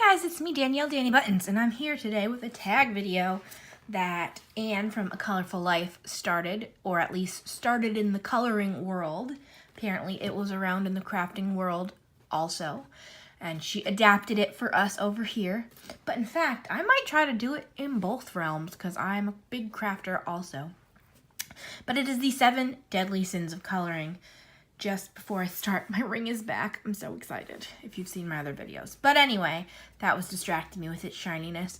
guys, it's me, Danielle Danny Buttons, and I'm here today with a tag video that Anne from A Colorful Life started, or at least started in the coloring world. Apparently it was around in the crafting world also, and she adapted it for us over here. But in fact, I might try to do it in both realms because I'm a big crafter also. But it is the 7 deadly sins of coloring. Just before I start, my ring is back. I'm so excited if you've seen my other videos. But anyway, that was distracting me with its shininess.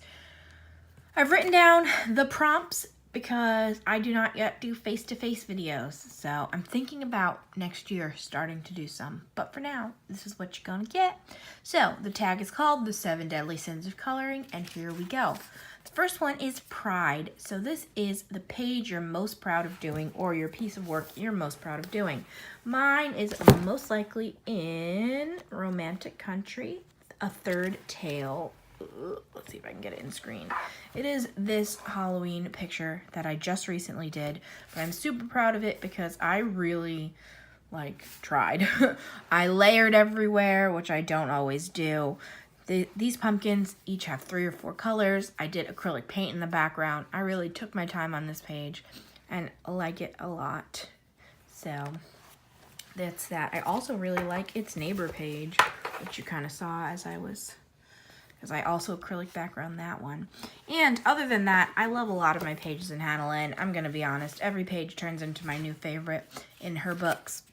I've written down the prompts because I do not yet do face-to-face videos. So I'm thinking about next year starting to do some. But for now, this is what you're gonna get. So the tag is called The 7 Deadly Sins of Coloring, and here we go. The first one is pride. So this is the page you're most proud of doing, or your piece of work you're most proud of doing. Mine is most likely in Romantic Country, A Third Tale. Let's see if I can get it in screen. It is this Halloween picture that I just recently did, but I'm super proud of it because I really tried. I layered everywhere, which I don't always do. These pumpkins each have 3 or 4 colors. I did acrylic paint in the background. I really took my time on this page and I like it a lot. So that's that. I also really like its neighbor page, which you kind of saw as I also acrylic background that one. And other than that, I love a lot of my pages in Hannah Lynn. I'm going to be honest. Every page turns into my new favorite in her books.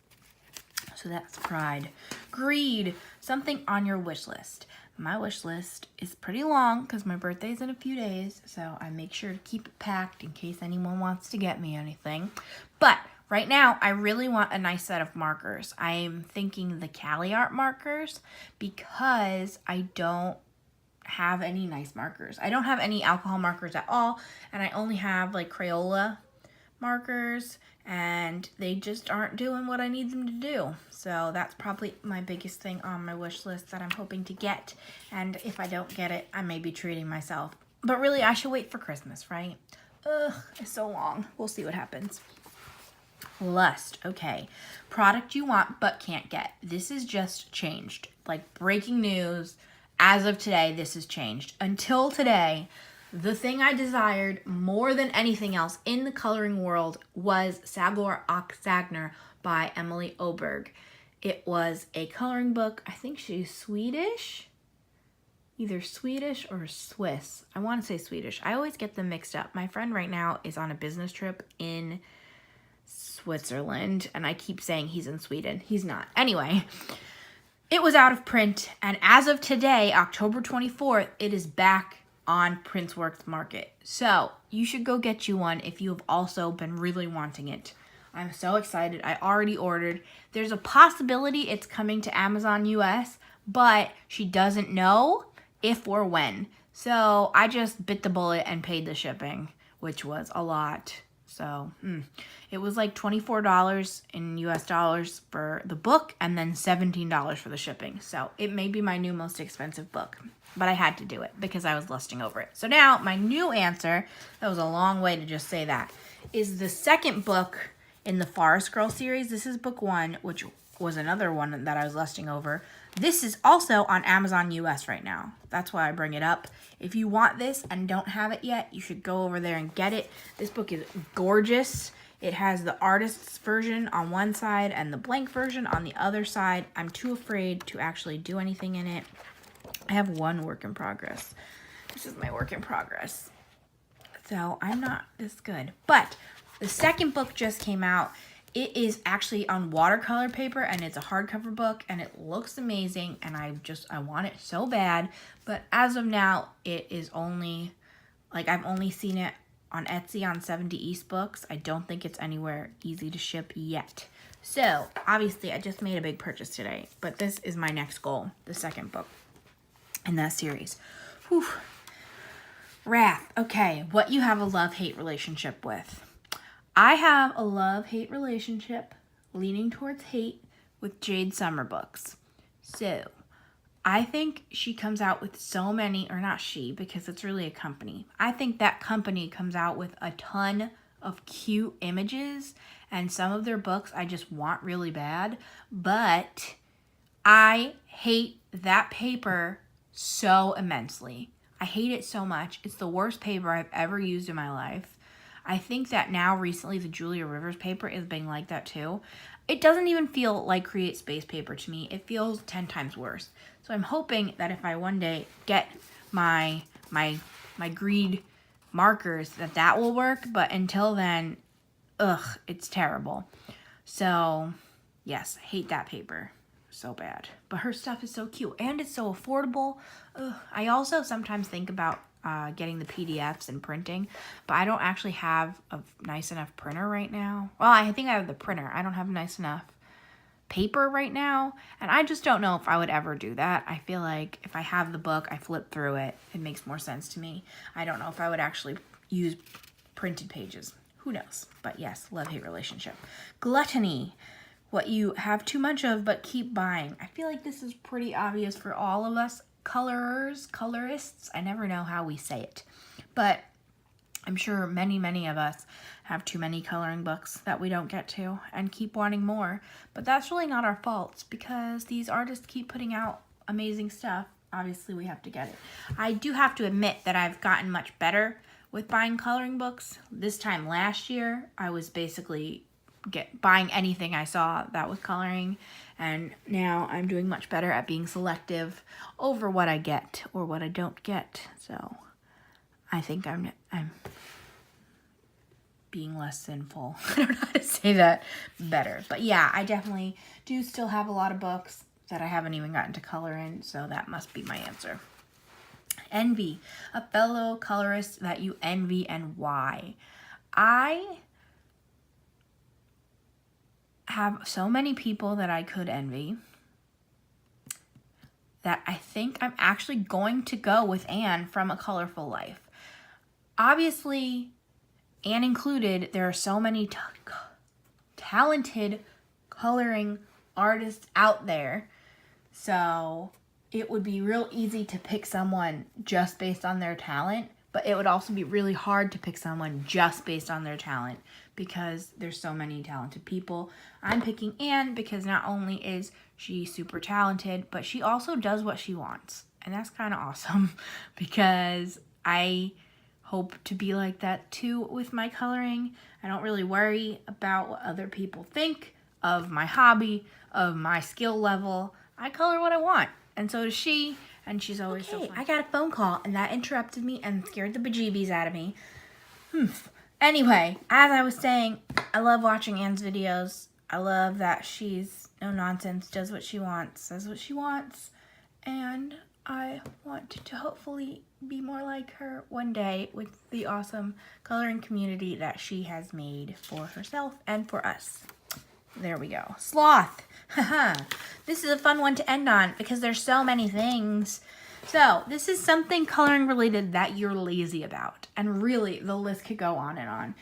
So that's pride. Greed. Something on your wish list. My wish list is pretty long because my birthday is in a few days, so I make sure to keep it packed in case anyone wants to get me anything. But right now, I really want a nice set of markers. I'm thinking the Cali Art markers because I don't have any nice markers. I don't have any alcohol markers at all, and I only have like Crayola markers, and they just aren't doing what I need them to do. So that's probably my biggest thing on my wish list that I'm hoping to get. And if I don't get it, I may be treating myself. But really, I should wait for Christmas, right? Ugh, it's so long. We'll see what happens. Lust. Okay. Product you want but can't get. This is just changed. Like breaking news. As of today, this has changed. Until today, the thing I desired more than anything else in the coloring world was Sablor Oxagner by Emily Oberg. It was a coloring book. I think she's Swedish. Either Swedish or Swiss. I want to say Swedish. I always get them mixed up. My friend right now is on a business trip in Switzerland, and I keep saying he's in Sweden. He's not. Anyway, it was out of print, and as of today, October 24th, it is back on Princeworks Market. So you should go get you one if you have also been really wanting it. I'm so excited. I already ordered. There's a possibility it's coming to Amazon US, but she doesn't know if or when. So I just bit the bullet and paid the shipping, which was a lot. So it was like $24 in US dollars for the book and then $17 for the shipping. So it may be my new most expensive book. But I had to do it because I was lusting over it. So now my new answer, that was a long way to just say that, is the second book in the Forest Girl series. This is book 1, which was another one that I was lusting over. This is also on Amazon US right now. That's why I bring it up. If you want this and don't have it yet, you should go over there and get it. This book is gorgeous. It has the artist's version on one side and the blank version on the other side. I'm too afraid to actually do anything in it. I have one work in progress. This is my work in progress. So I'm not this good. But the second book just came out. It is actually on watercolor paper and it's a hardcover book and it looks amazing and I want it so bad. But as of now, it is only, I've only seen it on Etsy on 70 East Books. I don't think it's anywhere easy to ship yet. So obviously I just made a big purchase today, but this is my next goal, the second book in that series. Whew. Wrath. Okay, what you have a love-hate relationship with. I have a love-hate relationship leaning towards hate with Jade Summer books. So I think she comes out with so many, or not she, because it's really a company. I think that company comes out with a ton of cute images, and some of their books I just want really bad, but I hate that paper so immensely. I hate it so much. It's the worst paper I've ever used in my life. I think that now recently the Julia Rivers paper is being like that too. It doesn't even feel like Create Space paper to me. It feels 10 times worse. So I'm hoping that if I one day get my Greed markers, that will work. But until then, ugh, it's terrible. So yes, I hate that paper so bad. But her stuff is so cute and it's so affordable. Ugh. I also sometimes think about getting the PDFs and printing, but I don't actually have a nice enough printer right now. Well, I think I have the printer. I don't have nice enough paper right now, and I just don't know if I would ever do that. I feel like if I have the book, I flip through it, it makes more sense to me. I don't know if I would actually use printed pages. Who knows? But yes, love-hate relationship. Gluttony. What you have too much of but keep buying. I feel like this is pretty obvious for all of us colorists. I never know how we say it. But I'm sure many of us have too many coloring books that we don't get to and keep wanting more. But that's really not our fault because these artists keep putting out amazing stuff. Obviously, we have to get it. I do have to admit that I've gotten much better with buying coloring books. This time last year, I was basically buying anything I saw that was coloring, and now I'm doing much better at being selective over what I get or what I don't get. So I think I'm being less sinful. I don't know how to say that better. But yeah, I definitely do still have a lot of books that I haven't even gotten to color in, so that must be my answer. Envy. A fellow colorist that you envy and why. I have so many people that I could envy that I think I'm actually going to go with Anne from A Colorful Life. Obviously, Anne included, there are so many talented coloring artists out there. So it would be real easy to pick someone just based on their talent, but it would also be really hard to pick someone just based on their talent because there's so many talented people. I'm picking Anne because not only is she super talented, but she also does what she wants. And that's kind of awesome because I hope to be like that too with my coloring. I don't really worry about what other people think of my hobby, of my skill level. I color what I want, and so does she, and she's always so fun. I got a phone call, and that interrupted me and scared the bejeebies out of me. Anyway, as I was saying, I love watching Anne's videos. I love that she's no nonsense, does what she wants, says what she wants, and I want to hopefully be more like her one day with the awesome coloring community that she has made for herself and for us. There we go. Sloth. This is a fun one to end on because there's so many things. So this is something coloring related that you're lazy about. And really, the list could go on and on.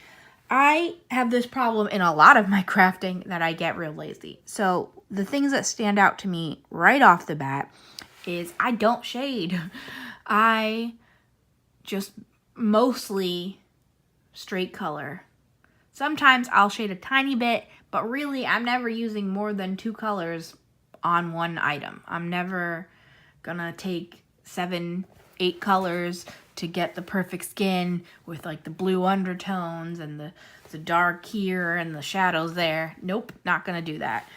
I have this problem in a lot of my crafting that I get real lazy. So the things that stand out to me right off the bat is I don't shade. I just mostly straight color. Sometimes I'll shade a tiny bit, but really I'm never using more than 2 colors on one item. I'm never gonna take 7, 8 colors to get the perfect skin with like the blue undertones and the dark here and the shadows there. Nope, not gonna do that.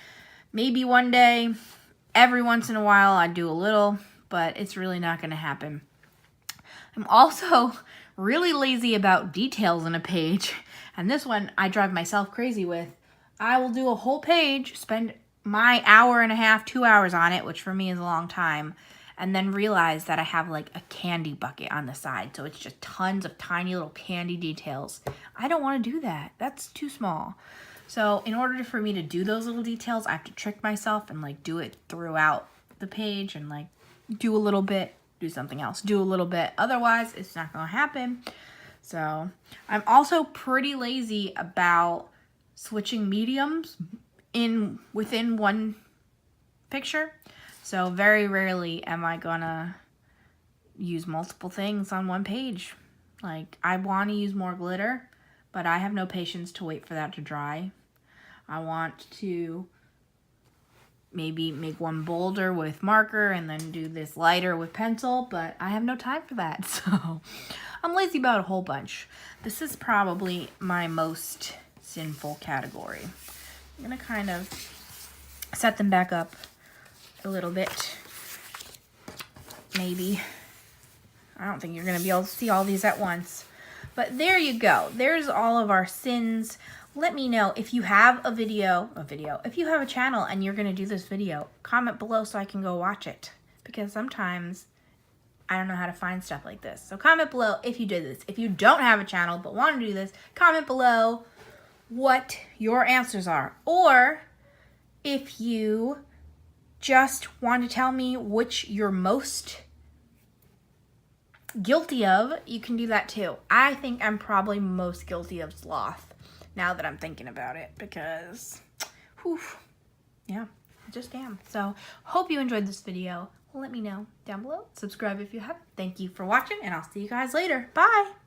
Maybe one day, every once in a while I do a little, but it's really not gonna happen. I'm also really lazy about details in a page, and this one I drive myself crazy with. I will do a whole page, spend my hour and a half, 2 hours on it, which for me is a long time, and then realize that I have like a candy bucket on the side. So it's just tons of tiny little candy details. I don't want to do that. That's too small. So in order for me to do those little details, I have to trick myself and like do it throughout the page and like do a little bit, do something else, do a little bit. Otherwise, it's not going to happen. So I'm also pretty lazy about switching mediums within one picture. So very rarely am I gonna use multiple things on one page. Like I want to use more glitter, but I have no patience to wait for that to dry. I want to maybe make one bolder with marker and then do this lighter with pencil, but I have no time for that, so I'm lazy about a whole bunch. This is probably my most sinful category. I'm gonna kind of set them back up a little bit, maybe. I don't think you're gonna be able to see all these at once, but there you go. There's all of our sins. Let me know if you have if you have a channel and you're gonna do this video, comment below so I can go watch it, because sometimes I don't know how to find stuff like this. So comment below if you did this. If you don't have a channel but want to do this, comment below what your answers are. Or if you just want to tell me which you're most guilty of, you can do that too. I think I'm probably most guilty of sloth now that I'm thinking about it, because whew, yeah, I just am. So hope you enjoyed this video. Let me know down below. Subscribe if you haven't. Thank you for watching, and I'll see you guys later. Bye.